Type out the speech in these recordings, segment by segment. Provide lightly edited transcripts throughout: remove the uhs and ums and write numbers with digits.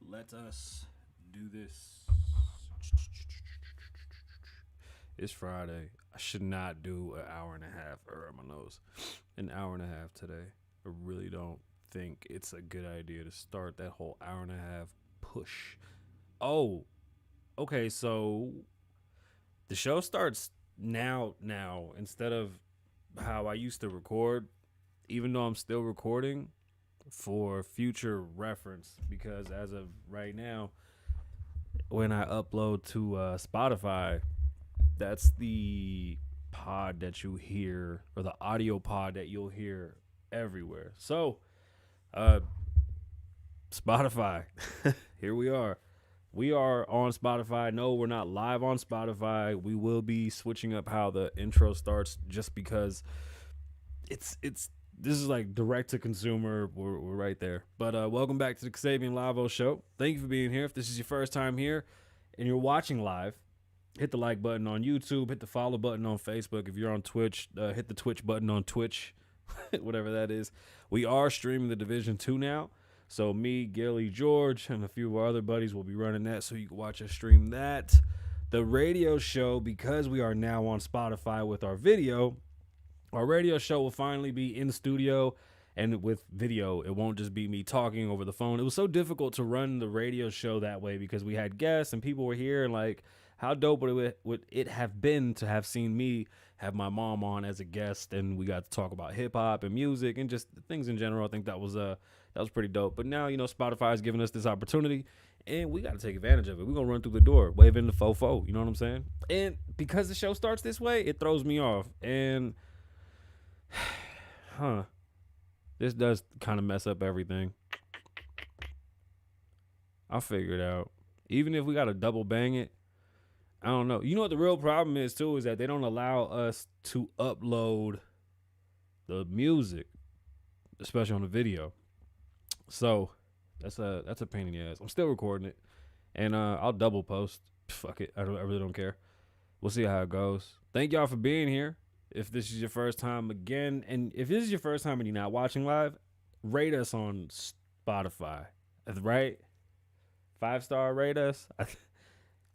Let us do this. It's Friday. I should not do an hour and a half, or my nose, an hour and a half today. I really don't think it's a good idea to start that whole hour and a half push. Oh, okay. So the show starts now instead of how I used to record, even though I'm still recording for future reference, because as of right now, when I upload to Spotify, that's the pod that you hear, or the audio pod that you'll hear everywhere. So, Spotify, here we are. We are on Spotify. No, we're not live on Spotify. We will be switching up how the intro starts, just because it's this is like direct to consumer. We're right there. But welcome back to the Kasabian Lavoe Show. Thank you for being here. If this is your first time here and you're watching live, hit the like button on YouTube, hit the follow button on Facebook. If you're on Twitch, hit the Twitch button on Twitch, whatever that is. We are streaming the Division 2 now. So me, Gilly, George, and a few of our other buddies will be running that, so you can watch us stream that. The radio show, because we are now on Spotify with our video, our radio show will finally be in studio and with video. It won't just be me talking over the phone. It was so difficult to run the radio show that way because we had guests and people were here, and like, how dope would it have been to have seen me have my mom on as a guest, and we got to talk about hip hop and music and just things in general. I think that was pretty dope. But now, Spotify is giving us this opportunity, and we got to take advantage of it. We're going to run through the door, wave in the fofo, you know what I'm saying? And because the show starts this way, it throws me off. And this does kind of mess up everything. I'll figure it out. Even if we got to double bang it, I don't know. You know what the real problem is too, is that they don't allow us to upload the music, especially on the video. So that's a pain in the ass. I'm still recording it, and I'll double post. Fuck it. I really don't care. We'll see how it goes. Thank y'all for being here. If this is your first time again, and if this is your first time and you're not watching live, rate us on Spotify, right? 5-star rate us. I'm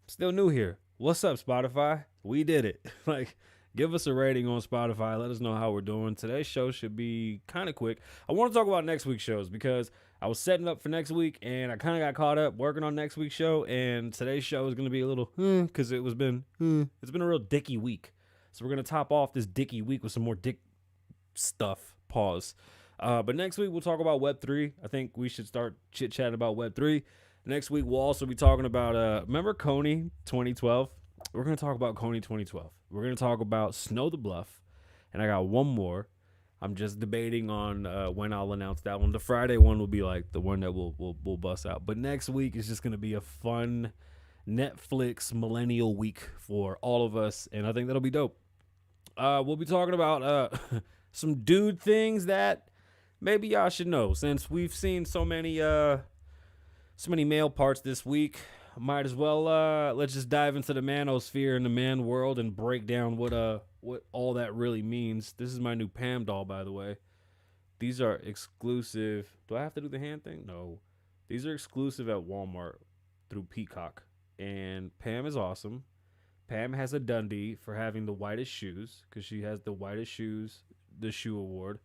still new here. What's up, Spotify? We did it. Like, give us a rating on Spotify. Let us know how we're doing. Today's show should be kind of quick. I want to talk about next week's shows because I was setting up for next week, and I kind of got caught up working on next week's show, and today's show is going to be a little because it's been a real dicky week. So we're going to top off this dicky week with some more dick stuff. Pause. But next week, we'll talk about Web3. I think we should start chit-chatting about Web3. Next week, we'll also be talking about, remember Coney 2012? We're going to talk about Coney 2012. We're going to talk about Snow the Bluff. And I got one more. I'm just debating on when I'll announce that one. The Friday one will be like the one that we'll bust out. But next week is just going to be a fun Netflix millennial week for all of us. And I think that'll be dope. We'll be talking about some dude things that maybe y'all should know, since we've seen so many male parts this week. Might as well let's just dive into the manosphere and the man world and break down what all that really means. This is my new Pam doll, by the way. These are exclusive. Do I have to do the hand thing? No. These are exclusive at Walmart through Peacock. And Pam is awesome. Pam has a Dundee for having the whitest shoes, because she has the whitest shoes, the shoe award.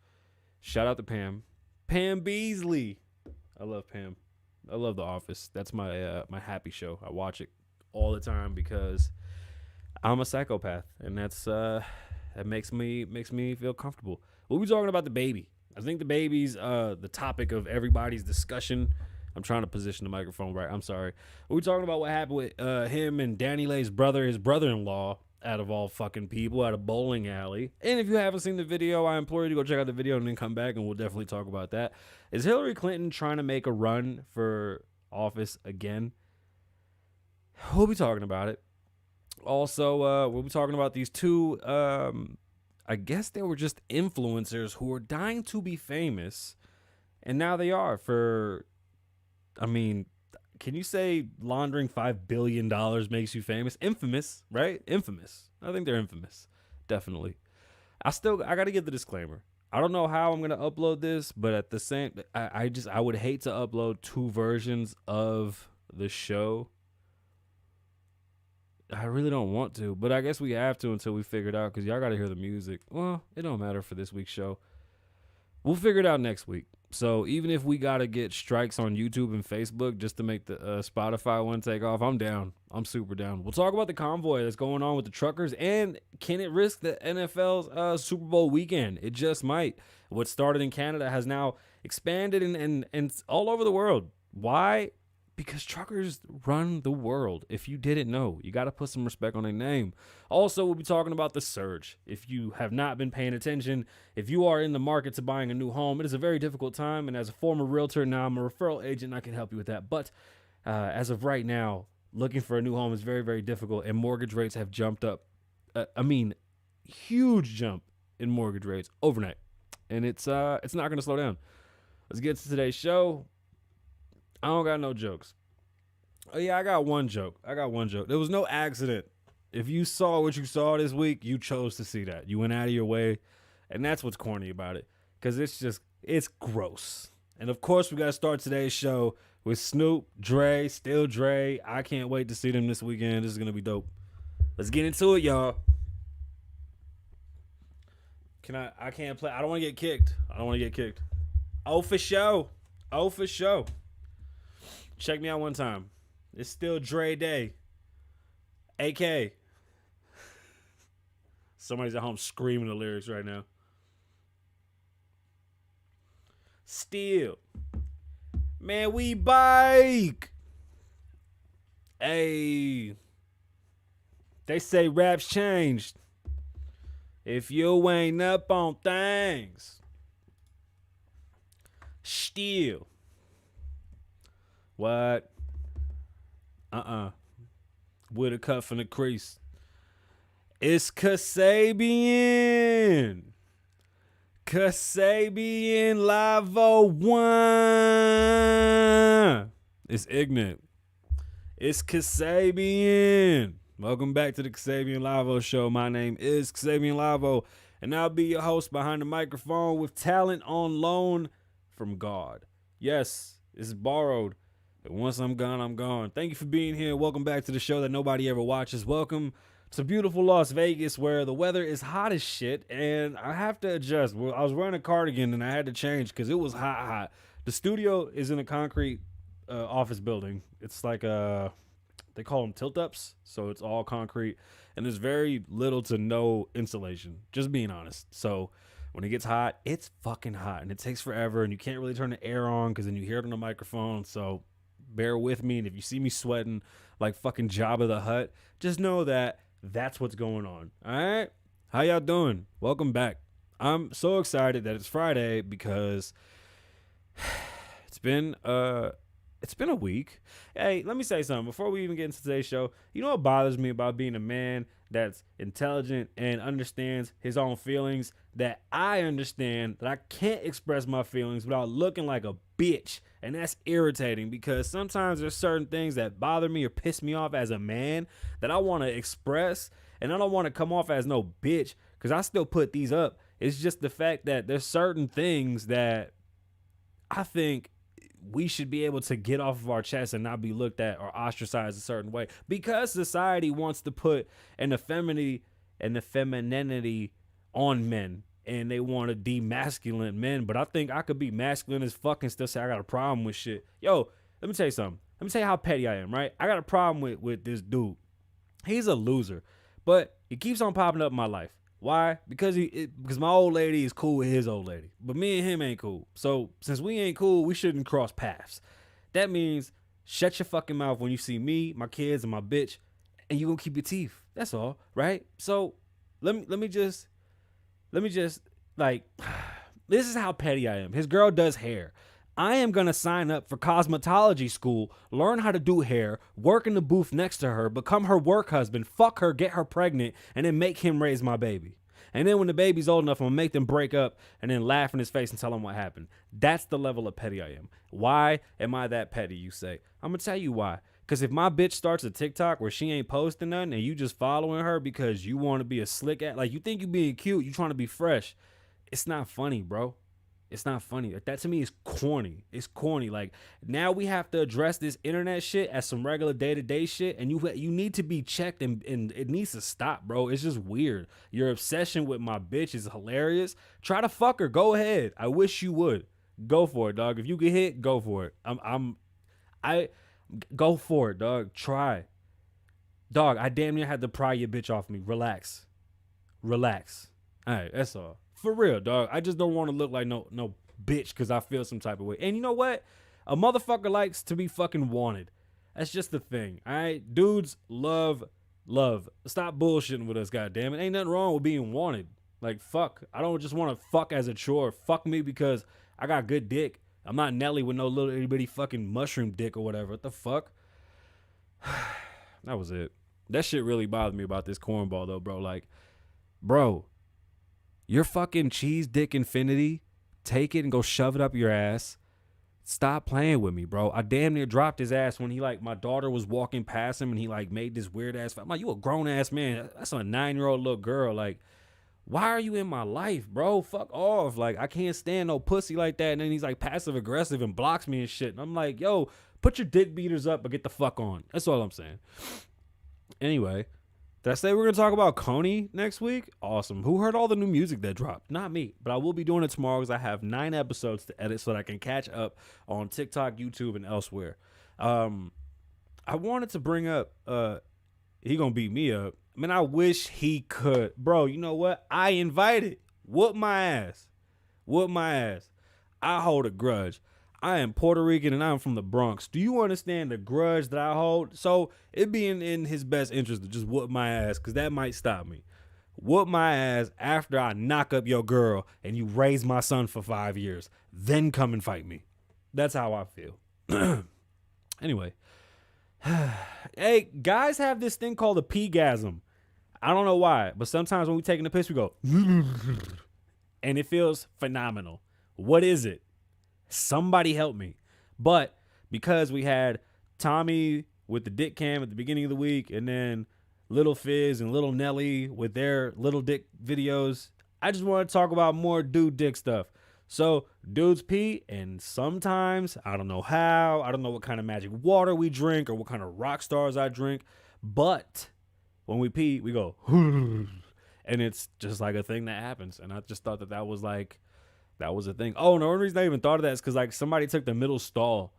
Shout out to Pam. Pam Beasley. I love Pam. I love The Office. That's my my happy show. I watch it all the time because I'm a psychopath, and that makes me feel comfortable. We'll be talking about DaBaby. I think DaBaby's the topic of everybody's discussion. I'm trying to position the microphone right. I'm sorry. We're talking about what happened with him and Danny Lay's brother, his brother-in-law, out of all fucking people, at a bowling alley. And if you haven't seen the video, I implore you to go check out the video and then come back, and we'll definitely talk about that. Is Hillary Clinton trying to make a run for office again? We'll be talking about it. Also, we'll be talking about these two, I guess they were just influencers who were dying to be famous, and now they are for, I mean, can you say laundering $5 billion makes you famous? Infamous, right? Infamous. I think they're infamous. Definitely. I got to give the disclaimer. I don't know how I'm going to upload this, but at the same, I would hate to upload two versions of the show. I really don't want to, but I guess we have to until we figure it out, because y'all got to hear the music. Well, it don't matter for this week's show. We'll figure it out next week. So even if we got to get strikes on YouTube and Facebook just to make the Spotify one take off, I'm down. I'm super down. We'll talk about the convoy that's going on with the truckers, and can it risk the NFL's Super Bowl weekend? It just might. What started in Canada has now expanded and all over the world. Why? Because truckers run the world. If you didn't know, you got to put some respect on their name. Also, we'll be talking about the surge. If you have not been paying attention, if you are in the market to buying a new home, it is a very difficult time. And as a former realtor, now I'm a referral agent, I can help you with that. But as of right now, looking for a new home is very, very difficult. And mortgage rates have jumped up. Huge jump in mortgage rates overnight. And it's not going to slow down. Let's get to today's show. I don't got no jokes. Oh, yeah, I got one joke. There was no accident. If you saw what you saw this week, you chose to see that. You went out of your way, and that's what's corny about it, because it's gross. And, of course, we got to start today's show with Snoop, Dre, Still Dre. I can't wait to see them this weekend. This is going to be dope. Let's get into it, y'all. I can't play. I don't want to get kicked. Oh, for sure. Check me out one time. It's Still Dre Day. AK. Somebody's at home screaming the lyrics right now. Still. Man, we bike. Hey. They say rap's changed. If you ain't up on things. Still. What? With a cut from the crease. It's Kasabian. Kasabian Lavoe 1. It's ignorant. It's Kasabian. Welcome back to the Kasabian Lavoe Show. My name is Kasabian Lavoe, and I'll be your host behind the microphone with talent on loan from God. Yes, it's borrowed. Once I'm gone, I'm gone. Thank you for being here. Welcome back to the show that nobody ever watches. Welcome to beautiful Las Vegas, where the weather is hot as shit, and I have to adjust. I was wearing a cardigan, and I had to change because it was hot. The studio is in a concrete office building. It's like they call them tilt-ups, so it's all concrete, and there's very little to no insulation, just being honest. So when it gets hot, it's fucking hot, and it takes forever, and you can't really turn the air on because then you hear it on the microphone, so bear with me, and if you see me sweating like fucking Jabba the Hutt, just know that that's what's going on. All right? How y'all doing? Welcome back. I'm so excited that it's Friday because it's been a It's been a week. Hey, let me say something before we even get into today's show. You know what bothers me about being a man that's intelligent and understands his own feelings? That I understand that I can't express my feelings without looking like a bitch. And that's irritating because sometimes there's certain things that bother me or piss me off as a man that I want to express. And I don't want to come off as no bitch because I still put these up. It's just the fact that there's certain things that I think we should be able to get off of our chest and not be looked at or ostracized a certain way because society wants to put an effeminity and the femininity on men and they want to demasculine men. But I think I could be masculine as fuck and still say I got a problem with shit. Yo, let me tell you something. Let me tell you how petty I am, right? I got a problem with this dude. He's a loser, but he keeps on popping up in my life. Why? Because my old lady is cool with his old lady, but me and him ain't cool. So since we ain't cool, we shouldn't cross paths. That means shut your fucking mouth when you see me, my kids, and my bitch, and you gonna keep your teeth. That's all, right? So let me just like, this is how petty I am. His girl does hair. I am going to sign up for cosmetology school, learn how to do hair, work in the booth next to her, become her work husband, fuck her, get her pregnant, and then make him raise my baby. And then when the baby's old enough, I'm going to make them break up and then laugh in his face and tell him what happened. That's the level of petty I am. Why am I that petty, you say? I'm going to tell you why. Because if my bitch starts a TikTok where she ain't posting nothing and you just following her because you want to be a slick at, like you think you being cute, you trying to be fresh, it's not funny, bro. It's not funny. That to me is corny. It's corny. Like now we have to address this internet shit as some regular day-to-day shit, and you need to be checked and it needs to stop, bro. It's just weird. Your obsession with my bitch is hilarious. Try to fuck her. Go ahead. I wish you would. Go for it, dog. If you get hit, go for it. I go for it, dog. Try. Dog, I damn near had to pry your bitch off me. Relax. All right, that's all. For real, dog. I just don't want to look like no bitch because I feel some type of way. And you know what? A motherfucker likes to be fucking wanted. That's just the thing. All right? Dudes love. Stop bullshitting with us, goddammit. Ain't nothing wrong with being wanted. Like, fuck. I don't just want to fuck as a chore. Fuck me because I got good dick. I'm not Nelly with no little itty bitty fucking mushroom dick or whatever. What the fuck? That was it. That shit really bothered me about this cornball, though, bro. Like, bro. Your fucking cheese dick infinity, take it and go shove it up your ass. Stop playing with me, bro. I damn near dropped his ass when he like my daughter was walking past him and he like made this weird ass. I'm like, you a grown ass man. That's a 9-year-old little girl. Like, why are you in my life, bro? Fuck off. Like, I can't stand no pussy like that. And then he's like passive aggressive and blocks me and shit. And I'm like, yo, put your dick beaters up and get the fuck on. That's all I'm saying. Anyway. Did I say we're going to talk about Coney next week? Awesome. Who heard all the new music that dropped? Not me, but I will be doing it tomorrow because I have 9 episodes to edit so that I can catch up on TikTok, YouTube, and elsewhere. I wanted to bring up, he going to beat me up. I mean, I wish he could. Bro, you know what? I invited. Whoop my ass. I hold a grudge. I am Puerto Rican and I'm from the Bronx. Do you understand the grudge that I hold? So it'd be in his best interest to just whoop my ass because that might stop me. Whoop my ass after I knock up your girl and you raise my son for 5 years. Then come and fight me. That's how I feel. Anyway. Hey, guys have this thing called a pee-gasm. I don't know why, but sometimes when we taking a piss, we go and it feels phenomenal. What is it? Somebody help me. But because we had Tommy with the dick cam at the beginning of the week and then Little Fizz and Little Nelly with their little dick videos, I just want to talk about more dude dick stuff. So dudes pee, and sometimes, I don't know how, I don't know what kind of magic water we drink or what kind of rock stars I drink, but when we pee, we go and it's just like a thing that happens. And I just thought that was like, that was a thing. Oh, and the only reason I even thought of that is because like somebody took the middle stall.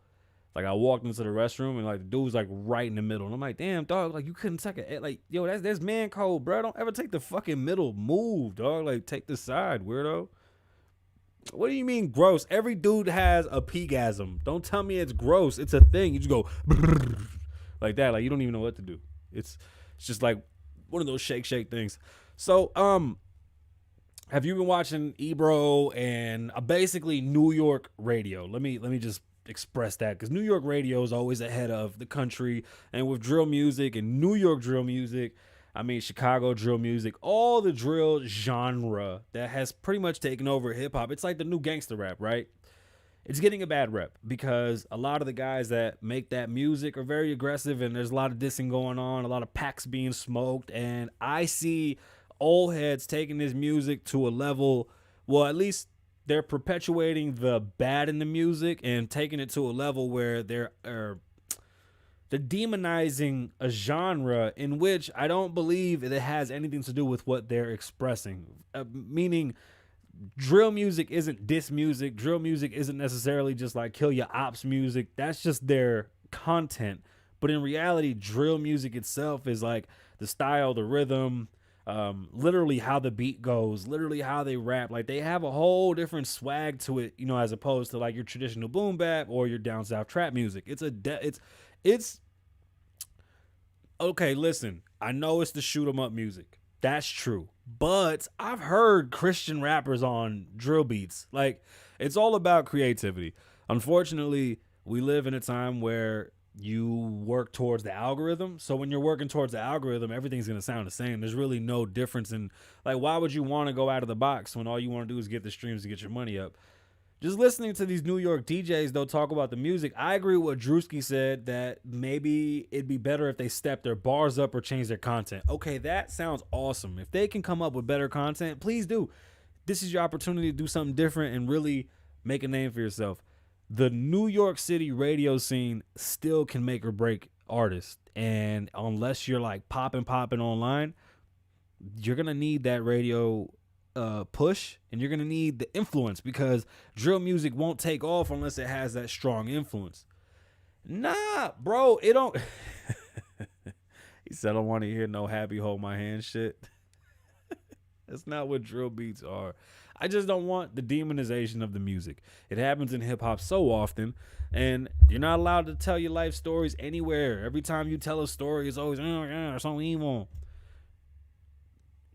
Like I walked into the restroom and like the dude was like right in the middle. And I'm like, damn, dog, like you couldn't take it. Like, yo, that's man code, bro. Don't ever take the fucking middle move, dog. Like take the side, weirdo. What do you mean gross? Every dude has a pee-gasm. Don't tell me it's gross. It's a thing. You just go like that. Like you don't even know what to do. It's just like one of those shake things. So, have you been watching Ebro and basically New York radio? Let me just express that, because New York radio is always ahead of the country. And with drill music and New York drill music, I mean, Chicago drill music, all the drill genre that has pretty much taken over hip hop. It's like the new gangster rap, right? It's getting a bad rep because a lot of the guys that make that music are very aggressive, and there's a lot of dissing going on, a lot of packs being smoked. And I see old heads taking this music to a level, well, at least they're perpetuating the bad in the music and taking it to a level where they're demonizing a genre in which I don't believe it has anything to do with what they're expressing. Meaning, drill music isn't diss music. Drill music isn't necessarily just like kill your ops music. That's just their content. But in reality, drill music itself is like the style, the rhythm, literally how the beat goes, literally how they rap. Like, they have a whole different swag to it, you know, as opposed to like your traditional boom bap or your down south trap music. It's okay. Listen, I know it's the shoot 'em up music. That's true. But I've heard Christian rappers on drill beats. Like, it's all about creativity. Unfortunately, we live in a time where you work towards the algorithm. So when you're working towards the algorithm, everything's going to sound the same. There's really no difference in, like, why would you want to go out of the box when all you want to do is get the streams to get your money up? Just listening to these New York DJs, they'll talk about the music. I agree with what Drewski said, that maybe it'd be better if they step their bars up or change their content. Okay, that sounds awesome. If they can come up with better content, please do. This is your opportunity to do something different and really make a name for yourself. The New York City radio scene still can make or break artists. And unless you're like popping online, you're going to need that radio push, and you're gonna need the influence, because drill music won't take off unless it has that strong influence. Nah, bro, it don't. He said, I don't want to hear no happy hold my hand shit. That's not what drill beats are. I just don't want the demonization of the music. It happens in hip hop so often, and you're not allowed to tell your life stories anywhere. Every time you tell a story, it's always something evil.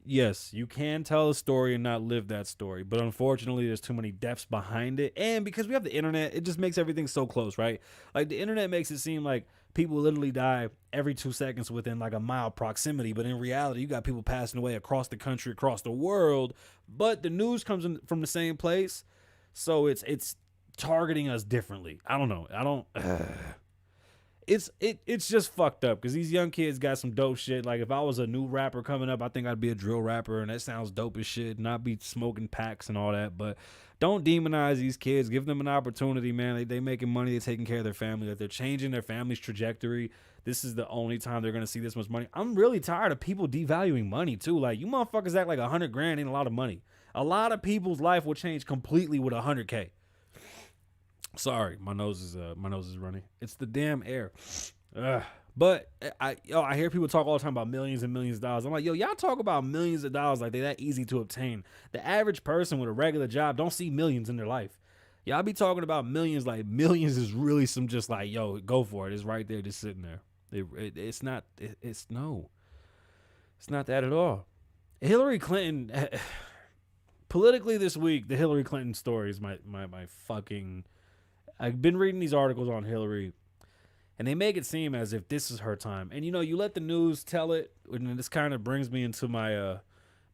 Yes, you can tell a story and not live that story, but unfortunately there's too many depths behind it. And because we have the internet, it just makes everything so close, right? Like, the internet makes it seem like people literally die every 2 seconds within like a mile proximity, but in reality, you got people passing away across the country, across the world, but the news comes in from the same place, so it's targeting us differently. I don't know. It's just fucked up, because these young kids got some dope shit. Like, if I was a new rapper coming up, I think I'd be a drill rapper, and that sounds dope as shit, and I'd be smoking packs and all that. But don't demonize these kids. Give them an opportunity, man. They making money. They're taking care of their family. Like, they're changing their family's trajectory. This is the only time they're going to see this much money. I'm really tired of people devaluing money, too. Like, you motherfuckers act like $100,000 ain't a lot of money. A lot of people's life will change completely with $100K. Sorry, my nose is running. It's the damn air. But I hear people talk all the time about millions and millions of dollars. I'm like, yo, y'all talk about millions of dollars like they're that easy to obtain. The average person with a regular job don't see millions in their life. Y'all be talking about millions like millions is really some just like, yo, go for it. It's right there, just sitting there. It's not that at all. Hillary Clinton, politically this week, the Hillary Clinton story is my fucking. I've been reading these articles on Hillary, and they make it seem as if this is her time. And, you know, you let the news tell it, and this kind of brings me into my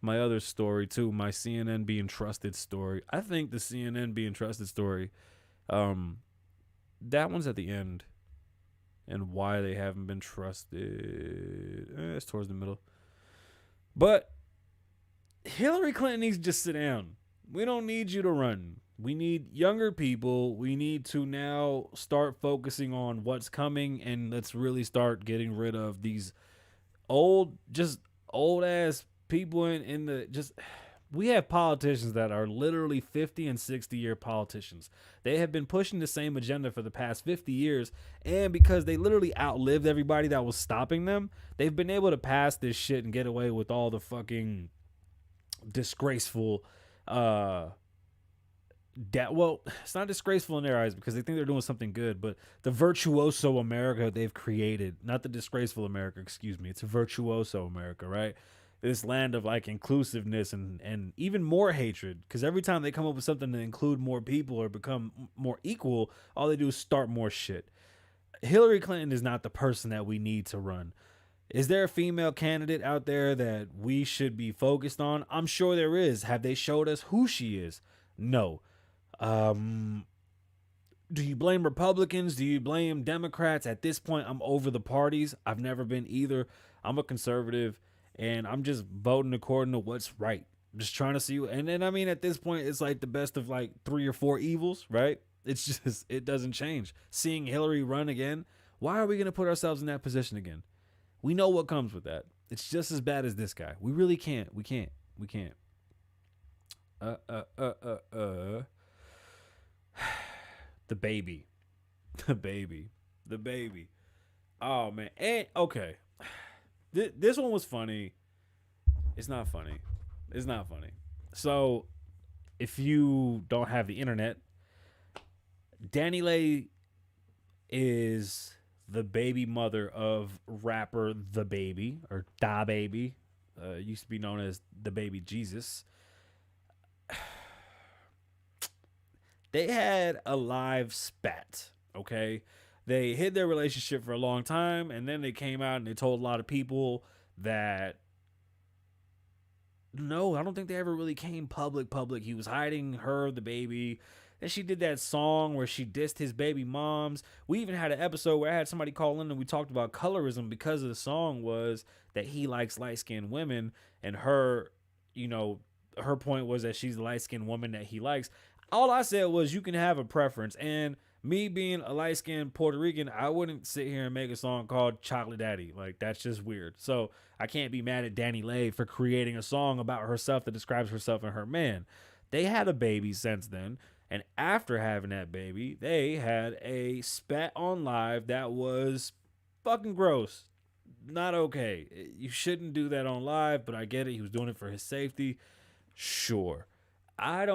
my other story, too, my CNN being trusted story. I think the CNN being trusted story, that one's at the end, and why they haven't been trusted. It's towards the middle. But Hillary Clinton needs to just sit down. We don't need you to run. We need younger people. We need to now start focusing on what's coming, and let's really start getting rid of these old ass people in the just. We have politicians that are literally 50 and 60-year politicians. They have been pushing the same agenda for the past 50 years, and because they literally outlived everybody that was stopping them, they've been able to pass this shit and get away with all the fucking disgraceful well, it's not disgraceful in their eyes because they think they're doing something good, but the virtuoso America they've created, not the disgraceful America, excuse me, it's a virtuoso America, right? this land of like inclusiveness and even more hatred. Because every time they come up with something to include more people or become more equal, all they do is start more shit. Hillary Clinton is not the person that we need to run. Is there a female candidate out there that we should be focused on? I'm sure there is. Have they showed us who she is? No. Do you blame Republicans? Do you blame Democrats? At this point, I'm over the parties. I've never been either. I'm a conservative, and I'm just voting according to what's right. I'm just trying to see. And then, I mean, at this point, it's like the best of like 3 or 4 evils, right? It's just, it doesn't change. Seeing Hillary run again, why are we going to put ourselves in that position again? We know what comes with that. It's just as bad as this guy. We really can't. We can't. DaBaby. Oh man. And okay. This one was funny. It's not funny. So, if you don't have the internet, DaniLeigh is the baby mother of rapper DaBaby, or DaBaby. Used to be known as DaBaby Jesus. They had a live spat, okay? They hid their relationship for a long time, and then they came out and they told a lot of people that, no, I don't think they ever really came public. He was hiding her, DaBaby. Then she did that song where she dissed his baby moms. We even had an episode where I had somebody call in and we talked about colorism because of the song was that he likes light-skinned women, and her, you know, her point was that she's the light-skinned woman that he likes. All I said was you can have a preference, and me being a light-skinned Puerto Rican, I wouldn't sit here and make a song called Chocolate Daddy. Like, that's just weird. So I can't be mad at DaniLeigh for creating a song about herself that describes herself and her man. They had a baby since then, and after having that baby, they had a spat on live that was fucking gross. Not okay. You shouldn't do that on live, but I get it. He was doing it for his safety. Sure. I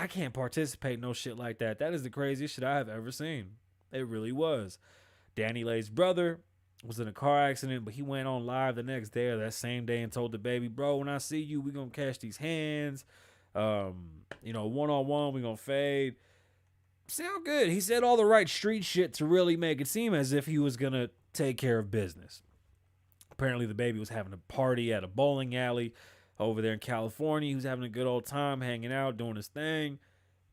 can't participate in no shit like that. That is the craziest shit I have ever seen. It really was. DaniLeigh's brother was in a car accident, but he went on live the next day or that same day and told DaBaby, bro, when I see you, we gonna catch these hands. One-on-one, we gonna fade. Sound good. He said all the right street shit to really make it seem as if he was gonna take care of business. Apparently DaBaby was having a party at a bowling alley over there in California. He was having a good old time hanging out, doing his thing.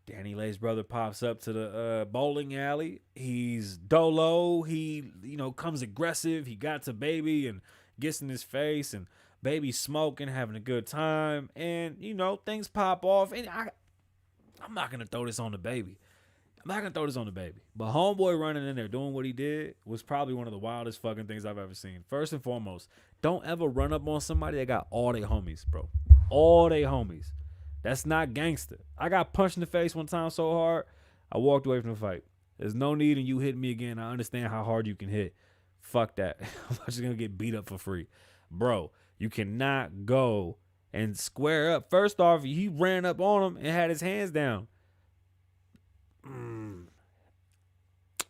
DaniLeigh's brother pops up to the bowling alley. He's dolo. He, comes aggressive. He got to Baby and gets in his face, and Baby's smoking, having a good time. And, things pop off. And I'm not going to throw this on DaBaby. But homeboy running in there doing what he did was probably one of the wildest fucking things I've ever seen. First and foremost, don't ever run up on somebody that got all their homies, bro. All their homies. That's not gangster. I got punched in the face one time so hard, I walked away from the fight. There's no need in you hitting me again. I understand how hard you can hit. Fuck that. I'm not just going to get beat up for free. Bro, you cannot go and square up. First off, he ran up on him and had his hands down.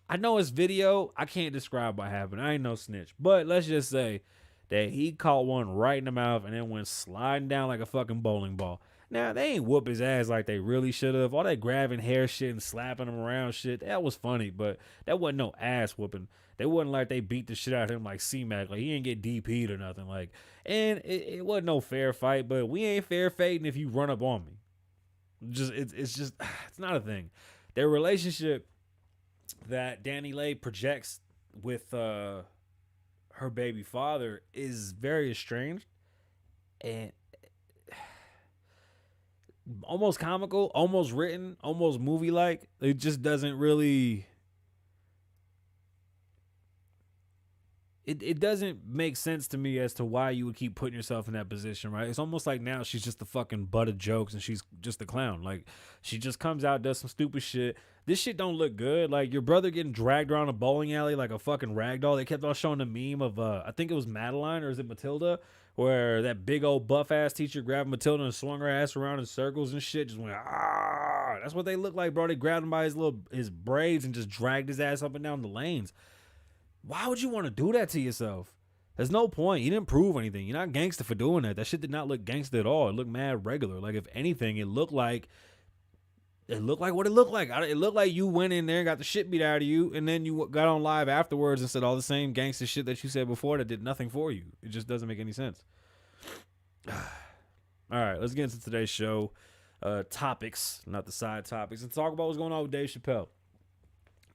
I know it's video. I can't describe what happened. I ain't no snitch. But let's just say that he caught one right in the mouth and then went sliding down like a fucking bowling ball. Now, they ain't whoop his ass like they really should have. All that grabbing hair shit and slapping him around shit, that was funny, but that wasn't no ass whooping. They wasn't like they beat the shit out of him like C-Mac. Like, he ain't get DP'd or nothing. Like, and it wasn't no fair fight, but we ain't fair fighting if you run up on me. It's not a thing. Their relationship that DaniLeigh projects with her baby father is very estranged and almost comical, almost written, almost movie-like. It just doesn't really... It doesn't make sense to me as to why you would keep putting yourself in that position, right? It's almost like now she's just the fucking butt of jokes and she's just a clown. Like, she just comes out, does some stupid shit. This shit don't look good. Like, your brother getting dragged around a bowling alley like a fucking ragdoll. They kept on showing the meme of, I think it was Madeline or is it Matilda? Where that big old buff-ass teacher grabbed Matilda and swung her ass around in circles and shit. Just went, ah. That's what they look like, bro. They grabbed him by his braids and just dragged his ass up and down the lanes. Why would you want to do that to yourself? There's no point. You didn't prove anything. You're not gangster for doing that. That shit did not look gangster at all. It looked mad regular. Like, if anything, it looked like what it looked like. It looked like you went in there and got the shit beat out of you, and then you got on live afterwards and said all the same gangster shit that you said before that did nothing for you. It just doesn't make any sense. All right, let's get into today's show. Topics, not the side topics, and talk about what's going on with Dave Chapelle.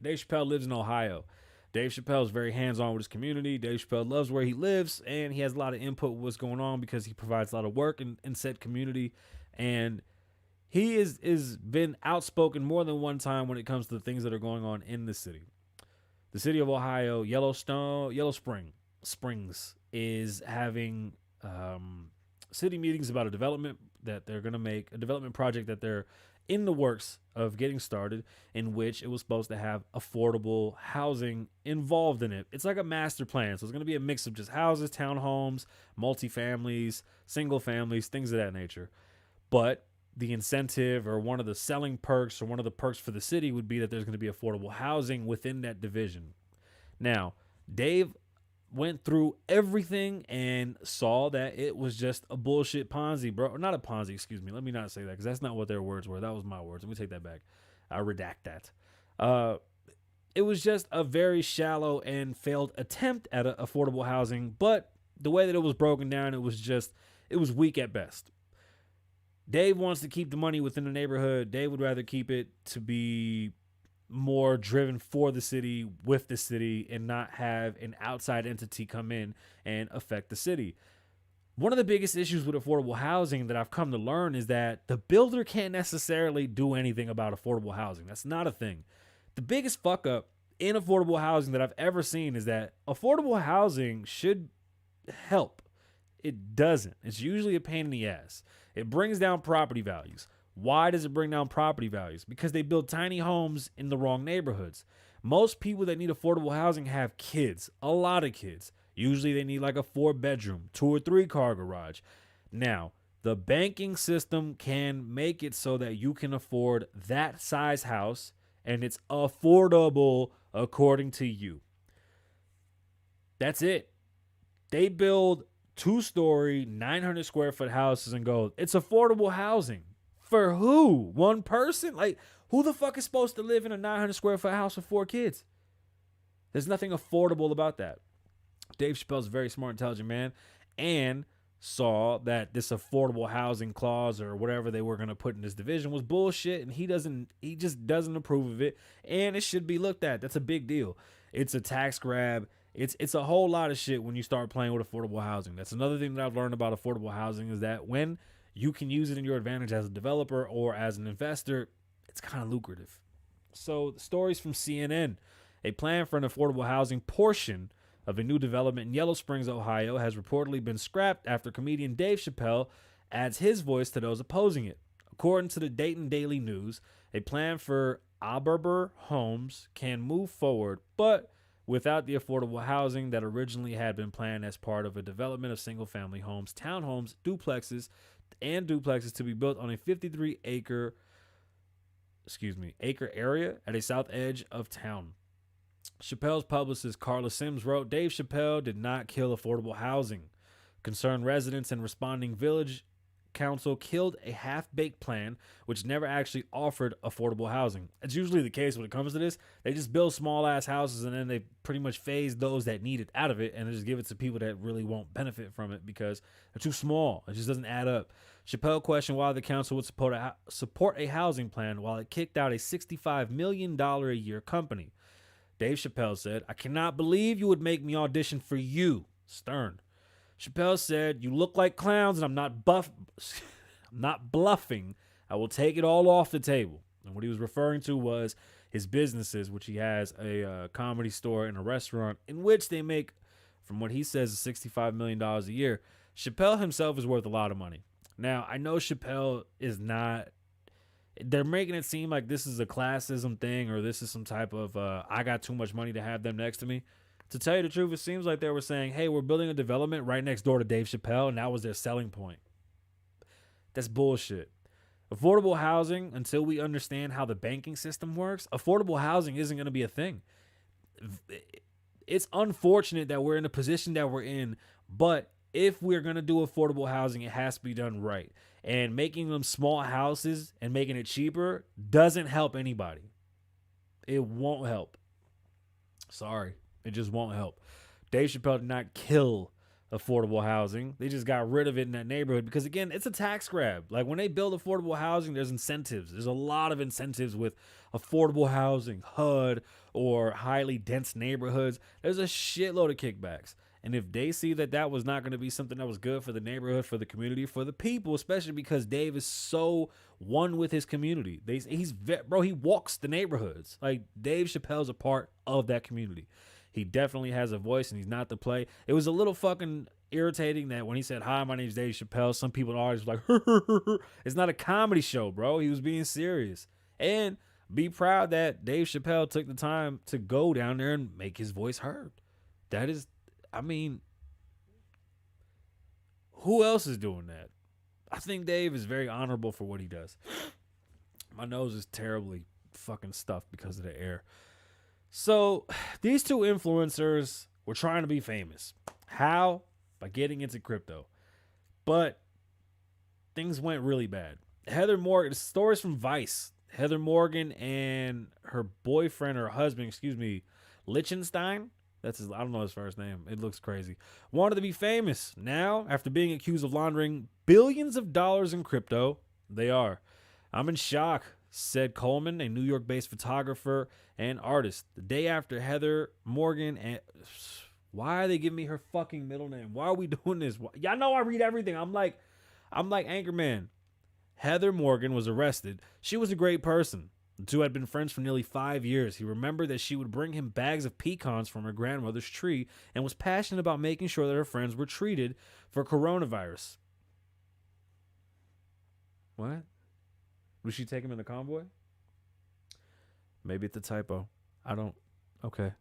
Dave Chapelle lives in Ohio. Dave Chapelle is very hands-on with his community. Dave Chapelle loves where he lives, and he has a lot of input with what's going on because he provides a lot of work in said community. And he is been outspoken more than one time when it comes to the things that are going on in the city. The city of Ohio, Yellow Springs, is having city meetings about a development that they're going to make, a development project that they're in the works of getting started, in which it was supposed to have affordable housing involved in it. It's like a master plan. So it's going to be a mix of just houses, townhomes, multifamilies, single families, things of that nature. But the incentive, or one of the selling perks, or one of the perks for the city, would be that there's going to be affordable housing within that division. Now, Dave went through everything and saw that it was just a bullshit Ponzi, bro. Or not a Ponzi, excuse me. Let me not say that, because that's not what their words were. That was my words. Let me take that back. I redact that. It was just a very shallow and failed attempt at affordable housing, but the way that it was broken down, it was weak at best. Dave wants to keep the money within the neighborhood. Dave would rather keep it to be more driven for the city, with the city, and not have an outside entity come in and affect the city. One of the biggest issues with affordable housing that I've come to learn is that the builder can't necessarily do anything about affordable housing. That's not a thing. The biggest fuck up in affordable housing that I've ever seen is that affordable housing should help. It doesn't. It's usually a pain in the ass. It brings down property values. Why does it bring down property values? Because they build tiny homes in the wrong neighborhoods. Most people that need affordable housing have kids, a lot of kids. Usually they need like a 4-bedroom, 2 or 3 car garage. Now, the banking system can make it so that you can afford that size house, and it's affordable according to you. That's it. They build 2-story, 900 square foot houses and go, it's affordable housing. For who? One person? Like, who the fuck is supposed to live in a 900 square foot house with 4 kids? There's nothing affordable about that. Dave Chappelle's a very smart, intelligent man, and saw that this affordable housing clause, or whatever they were going to put in this division, was bullshit, and he just doesn't approve of it, and it should be looked at. That's a big deal. It's a tax grab. It's a whole lot of shit when you start playing with affordable housing. That's another thing that I've learned about affordable housing, is that when you can use it in your advantage as a developer or as an investor, it's kind of lucrative. So, the stories from CNN. A plan for an affordable housing portion of a new development in Yellow Springs, Ohio, has reportedly been scrapped after comedian Dave Chapelle adds his voice to those opposing it. According to the Dayton Daily News, a plan for Alll homes can move forward, but without the affordable housing that originally had been planned as part of a development of single-family homes, townhomes, duplexes to be built on a 53-acre area at a south edge of town. Chappelle's publicist Carla Sims wrote, Dave Chapelle did not kill affordable housing. Concerned residents and responding village council killed a half-baked plan which never actually offered affordable housing. It's usually the case when it comes to this. They just build small-ass houses, and then they pretty much phase those that need it out of it, and they just give it to people that really won't benefit from it because they're too small. It just doesn't add up. Chappelle questioned why the council would support a housing plan while it kicked out a $65 million a year company. Dave Chapelle said, I cannot believe you would make me audition for you. Stern. Chapelle said, you look like clowns, and I'm not bluffing. I will take it all off the table. And what he was referring to was his businesses, which he has a comedy store and a restaurant in which they make, from what he says, $65 million a year. Chapelle himself is worth a lot of money. Now, I know Chapelle is not, they're making it seem like this is a classism thing, or this is some type of, I got too much money to have them next to me. To tell you the truth, it seems like they were saying, hey, we're building a development right next door to Dave Chapelle, and that was their selling point. That's bullshit. Affordable housing, until we understand how the banking system works, affordable housing isn't going to be a thing. it's unfortunate that we're in the position that we're in, but if we're going to do affordable housing, it has to be done right. And making them small houses and making it cheaper doesn't help anybody. It won't help. Sorry, it just won't help. Dave Chapelle did not kill affordable housing. They just got rid of it in that neighborhood because, again, it's a tax grab. Like, when they build affordable housing, there's incentives. There's a lot of incentives with affordable housing, HUD, or highly dense neighborhoods. There's a shitload of kickbacks. And if they see that that was not going to be something that was good for the neighborhood, for the community, for the people, especially because Dave is so one with his community. He walks the neighborhoods. Like, Dave Chappelle's a part of that community. He definitely has a voice, and he's not the play. It was a little fucking irritating that when he said, "Hi, my name's Dave Chapelle," some people in the audience were like, it's not a comedy show, bro. He was being serious. And be proud that Dave Chapelle took the time to go down there and make his voice heard. That is, I mean, who else is doing that? I think Dave is very honorable for what he does. My nose is terribly fucking stuffed because of the air. So these two influencers were trying to be famous. How? By getting into crypto. But things went really bad. Heather Morgan, the stories from Vice. Heather Morgan and her boyfriend, or husband, Lichtenstein. That's his, I don't know his first name. It looks crazy. Wanted to be famous. Now, after being accused of laundering billions of dollars in crypto, they are. I'm in shock, said Coleman, a New York-based photographer and artist. The day after Heather Morgan and... Why are they giving me her fucking middle name? Why are we doing this? Y'all know I read everything. I'm like Anchorman. Heather Morgan was arrested. She was a great person. The two had been friends for nearly 5 years. He remembered that she would bring him bags of pecans from her grandmother's tree and was passionate about making sure that her friends were treated for coronavirus. What? Would she take him in the convoy? Maybe it's a typo. Okay.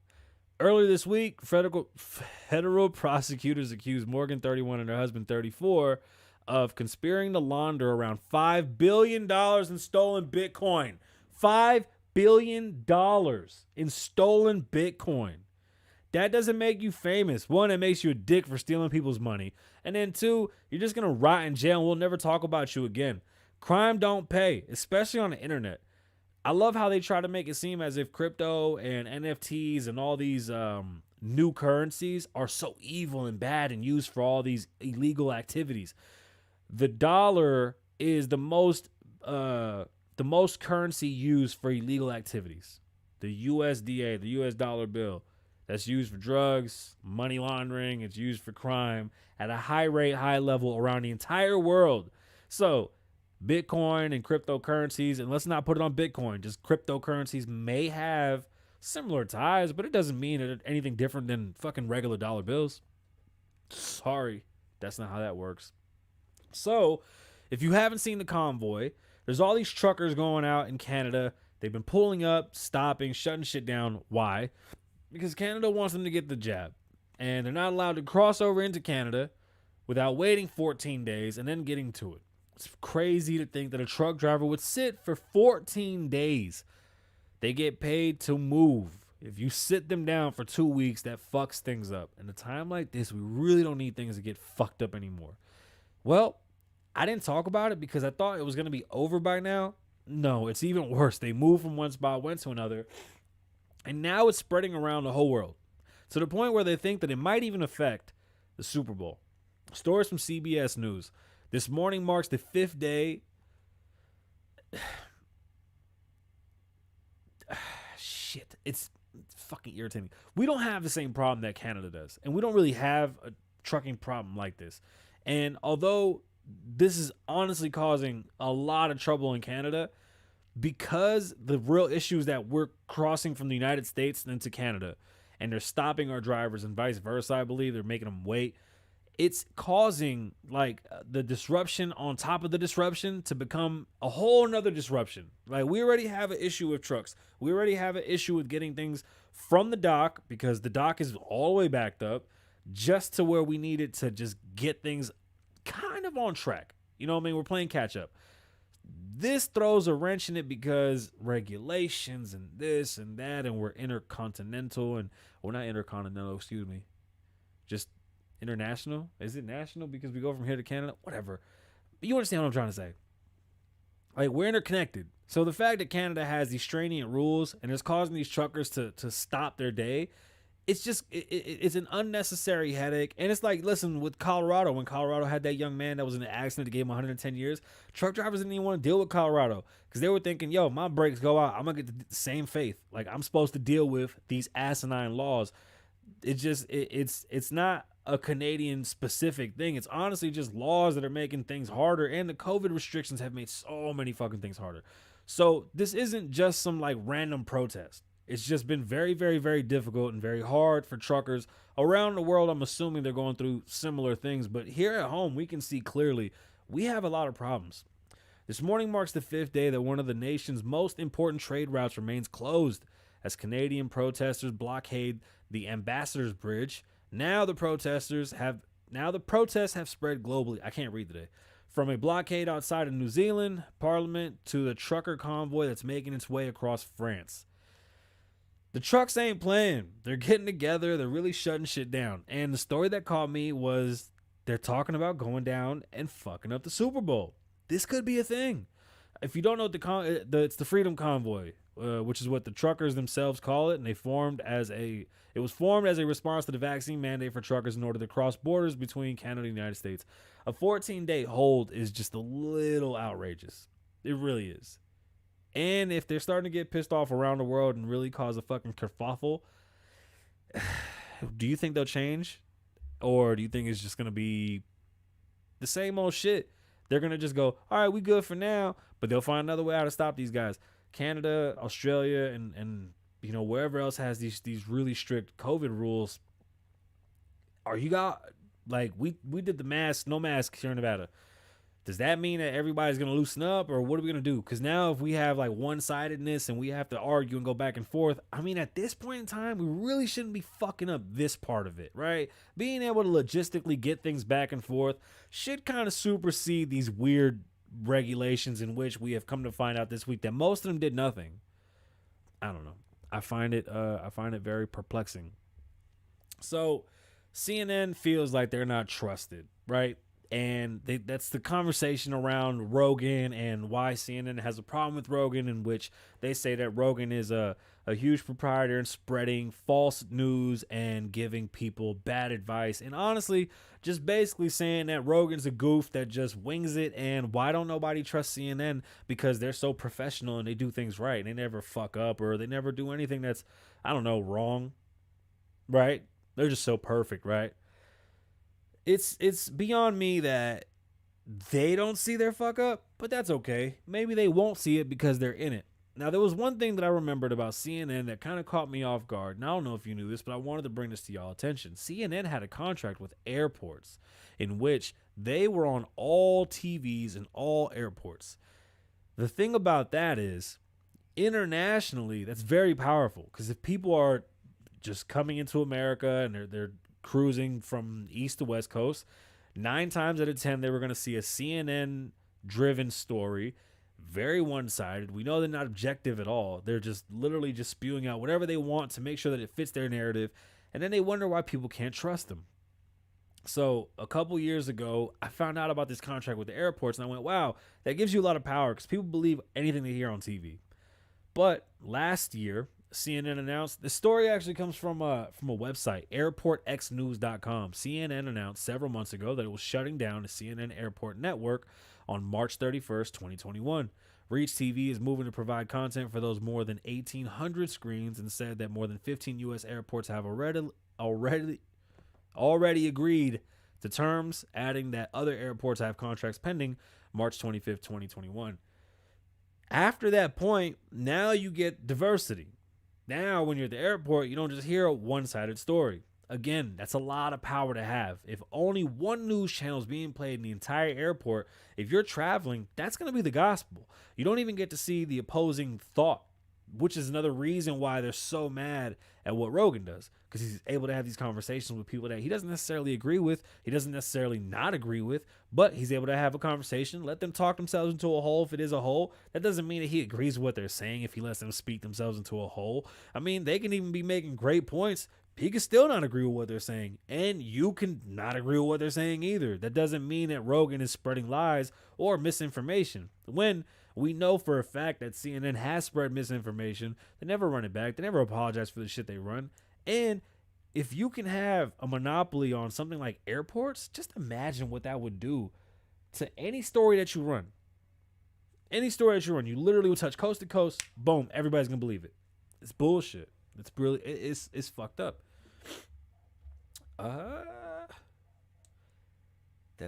Earlier this week, federal prosecutors accused Morgan, 31, and her husband, 34, of conspiring to launder around $5 billion in stolen Bitcoin. $5 billion in stolen Bitcoin. That doesn't make you famous. One, it makes you a dick for stealing people's money. And then two, you're just going to rot in jail and we'll never talk about you again. Crime don't pay, especially on the internet. I love how they try to make it seem as if crypto and NFTs and all these new currencies are so evil and bad and used for all these illegal activities. The dollar is the most currency used for illegal activities. The USDA, the US dollar bill, that's used for drugs, money laundering. It's used for crime at a high rate, high level around the entire world. So Bitcoin and cryptocurrencies, and let's not put it on Bitcoin, just cryptocurrencies may have similar ties, but it doesn't mean that anything different than fucking regular dollar bills. Sorry, that's not how that works. So if you haven't seen the convoy, there's all these truckers going out in Canada. They've been pulling up, stopping, shutting shit down. Why? Because Canada wants them to get the jab. And they're not allowed to cross over into Canada without waiting 14 days and then getting to it. It's crazy to think that a truck driver would sit for 14 days. They get paid to move. If you sit them down for 2 weeks, that fucks things up. In a time like this, we really don't need things to get fucked up anymore. Well, I didn't talk about it because I thought it was going to be over by now. No, it's even worse. They moved from one spot, went to another, and now it's spreading around the whole world to the point where they think that it might even affect the Super Bowl. Stories from CBS News. This morning marks the 5th day. Shit, it's fucking irritating. We don't have the same problem that Canada does, and we don't really have a trucking problem like this. And although this is honestly causing a lot of trouble in Canada, because the real issue is that we're crossing from the United States into Canada, and they're stopping our drivers and vice versa. I believe they're making them wait. It's causing like the disruption on top of the disruption to become a whole nother disruption. Like, we already have an issue with trucks. We already have an issue with getting things from the dock because the dock is all the way backed up just to where we need it to just get things kind of on track. You know what I mean? We're playing catch up. This throws a wrench in it because regulations and this and that, and we're intercontinental, and we're not intercontinental, excuse me, just international. Is it national because we go from here to Canada? Whatever. But you understand what I'm trying to say. Like, we're interconnected. So the fact that Canada has these stringent rules and is causing these truckers to stop their day, it's just it's an unnecessary headache. And it's like, listen, with Colorado, when Colorado had that young man that was in an accident that gave him 110 years, truck drivers didn't even want to deal with Colorado because they were thinking, yo, my brakes go out, I'm gonna get the same faith. Like, I'm supposed to deal with these asinine laws. It's not a Canadian specific thing. It's honestly just laws that are making things harder, and the COVID restrictions have made so many fucking things harder. So this isn't just some like random protest. It's just been very, very, very difficult and very hard for truckers around the world. I'm assuming they're going through similar things, but here at home, we can see clearly we have a lot of problems. This morning marks the 5th day that one of the nation's most important trade routes remains closed as Canadian protesters blockade the Ambassador's Bridge. Now the protests have spread globally. I can't read today. From a blockade outside of New Zealand Parliament to the trucker convoy that's making its way across France. The trucks ain't playing. They're getting together. They're really shutting shit down. And the story that caught me was they're talking about going down and fucking up the Super Bowl. This could be a thing. If you don't know it's the Freedom Convoy, which is what the truckers themselves call it, and it was formed as a response to the vaccine mandate for truckers in order to cross borders between Canada and the United States. A 14-day hold is just a little outrageous. It really is. And if they're starting to get pissed off around the world and really cause a fucking kerfuffle, do you think they'll change? Or do you think it's just going to be the same old shit? They're going to just go, all right, we good for now, but they'll find another way how to stop these guys. Canada, Australia, and you know, wherever else has these really strict COVID rules. Are you got, like, we did the mask, no mask here in Nevada. Does that mean that everybody's going to loosen up, or what are we going to do? Because now if we have like one-sidedness and we have to argue and go back and forth, I mean, at this point in time, we really shouldn't be fucking up this part of it, right? Being able to logistically get things back and forth should kind of supersede these weird regulations in which we have come to find out this week that most of them did nothing. I don't know. I find it very perplexing. So CNN feels like they're not trusted, right? And that's the conversation around Rogan and why CNN has a problem with Rogan, in which they say that Rogan is a huge proprietor in spreading false news and giving people bad advice. And honestly, just basically saying that Rogan's a goof that just wings it. And why don't nobody trust CNN? Because they're so professional and they do things right. They never fuck up, or they never do anything that's, I don't know, wrong. Right? They're just so perfect, right? It's beyond me that they don't see their fuck up, but that's okay. Maybe they won't see it because they're in it. Now, there was one thing that I remembered about CNN that kind of caught me off guard. And I don't know if you knew this, but I wanted to bring this to y'all attention. CNN had a contract with airports in which they were on all TVs in all airports. The thing about that is, internationally, that's very powerful, because if people are just coming into America and they're cruising from east to west coast, 9 times out of 10 they were going to see a CNN driven story, very one-sided. We know they're not objective at all. They're just literally just spewing out whatever they want to make sure that it fits their narrative, and then they wonder why people can't trust them. So a couple years ago, I found out about this contract with the airports, and I went, wow, that gives you a lot of power, because people believe anything they hear on TV. But last year, CNN announced, the story actually comes from a website, airportxnews.com. CNN announced several months ago that it was shutting down the CNN Airport Network on March 31st, 2021. Reach TV is moving to provide content for those more than 1,800 screens, and said that more than 15 U.S. airports have already agreed to terms, adding that other airports have contracts pending March 25th, 2021. After that point, now you get diversity. Now, when you're at the airport, you don't just hear a one-sided story. Again, that's a lot of power to have. If only one news channel is being played in the entire airport, if you're traveling, that's going to be the gospel. You don't even get to see the opposing thought, which is another reason why they're so mad at what Rogan does, because he's able to have these conversations with people that he doesn't necessarily agree with. He doesn't necessarily not agree with, but he's able to have a conversation, let them talk themselves into a hole if it is a hole. That doesn't mean that he agrees with what they're saying if he lets them speak themselves into a hole. I mean, they can even be making great points. He can still not agree with what they're saying, and you can not agree with what they're saying either. That doesn't mean that Rogan is spreading lies or misinformation. When we know for a fact that CNN has spread misinformation, they never run it back. They never apologize for the shit they run. And if you can have a monopoly on something like airports, just imagine what that would do to any story that you run. Any story that you run, you literally will touch coast to coast. Boom, everybody's gonna believe it. It's bullshit. It's really, it's fucked up. That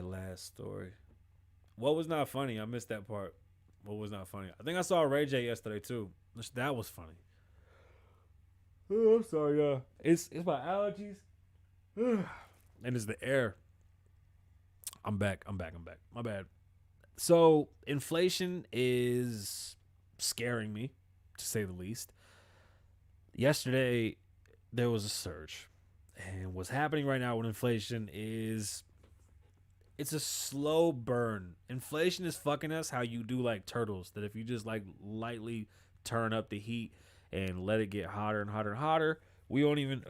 last story. What was not funny? I missed that part. What was not funny? I think I saw Ray J yesterday too. That was funny. Oh, I'm sorry, y'all. It's my allergies. And it's the air. I'm back. My bad. So inflation is scaring me, to say the least. Yesterday, there was a surge. And what's happening right now with inflation is it's a slow burn. Inflation is fucking us how you do like turtles. That if you just like lightly turn up the heat and let it get hotter and hotter and hotter, we won't even,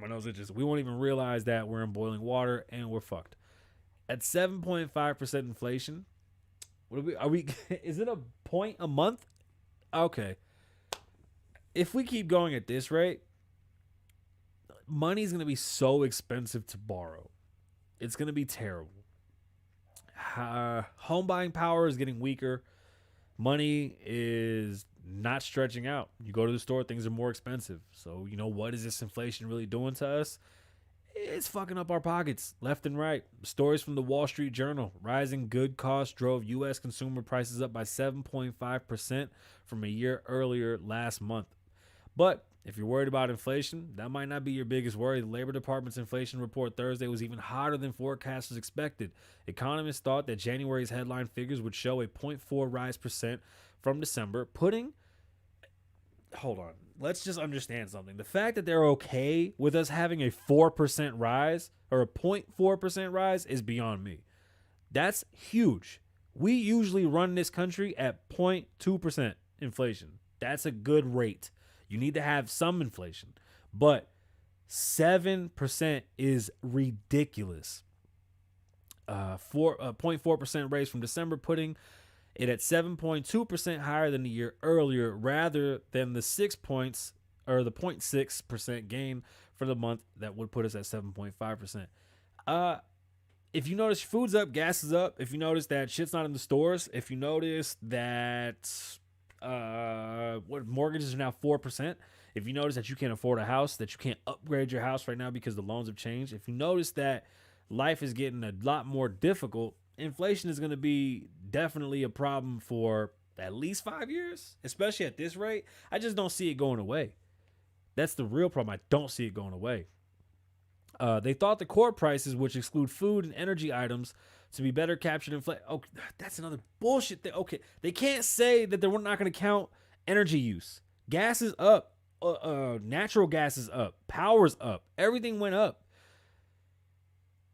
my nose itches. We won't even realize that we're in boiling water and we're fucked. At 7.5% inflation, are we, is it a point a month? Okay. If we keep going at this rate, money's going to be so expensive to borrow. It's going to be terrible. Home buying power is getting weaker. Money is not stretching out. You go to the store, things are more expensive. So, you know, what is this inflation really doing to us? It's fucking up our pockets left and right. Stories from the Wall Street Journal. Rising good costs drove U.S. consumer prices up by 7.5% from a year earlier last month. But if you're worried about inflation, that might not be your biggest worry. The Labor Department's inflation report Thursday was even hotter than forecasters expected. Economists thought that January's headline figures would show a 0.4 rise percent from December, hold on. Let's just understand something. The fact that they're okay with us having a 4% rise or a 0.4% rise is beyond me. That's huge. We usually run this country at 0.2% inflation. That's a good rate. You need to have some inflation, but 7% is ridiculous. 0.4% raise from December, putting it at 7.2% higher than the year earlier, rather than the 6 points or the 0.6% gain for the month that would put us at 7.5%. If you notice food's up, gas is up. If you notice that shit's not in the stores, if you notice that what mortgages are now 4%. If you notice that you can't afford a house, that you can't upgrade your house right now because the loans have changed. If you notice that life is getting a lot more difficult, inflation is going to be definitely a problem for at least 5 years, especially at this rate. I just don't see it going away. That's the real problem. I don't see it going away. They thought the core prices, which exclude food and energy items, to be better captured in inflation. Oh, that's another bullshit thing. Okay, they can't say that they're not going to count energy use. Gas is up. Natural gas is up. Power's up. Everything went up.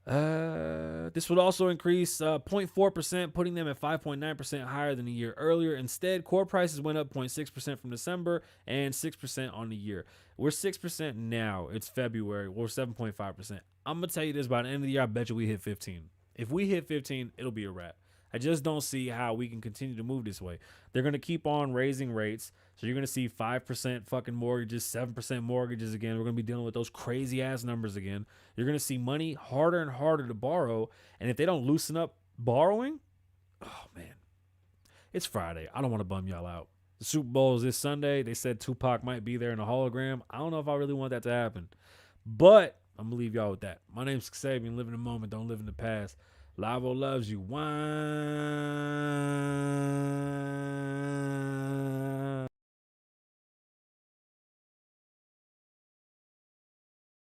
This would also increase 0.4%, putting them at 5.9% higher than a year earlier. Instead, core prices went up 0.6% from December and 6% on the year. We're 6% now. It's February. We're 7.5%. I'm going to tell you this, by the end of the year, I bet you we hit 15. If we hit 15, it'll be a wrap. I just don't see how we can continue to move this way. They're going to keep on raising rates. So you're going to see 5% fucking mortgages, 7% mortgages again. We're going to be dealing with those crazy ass numbers again. You're going to see money harder and harder to borrow. And if they don't loosen up borrowing, oh man, it's Friday. I don't want to bum y'all out. The Super Bowl is this Sunday. They said Tupac might be there in a hologram. I don't know if I really want that to happen. But I'm going to leave y'all with that. My name's Kasabian. Live in the moment. Don't live in the past. Lavoe loves you. Wine.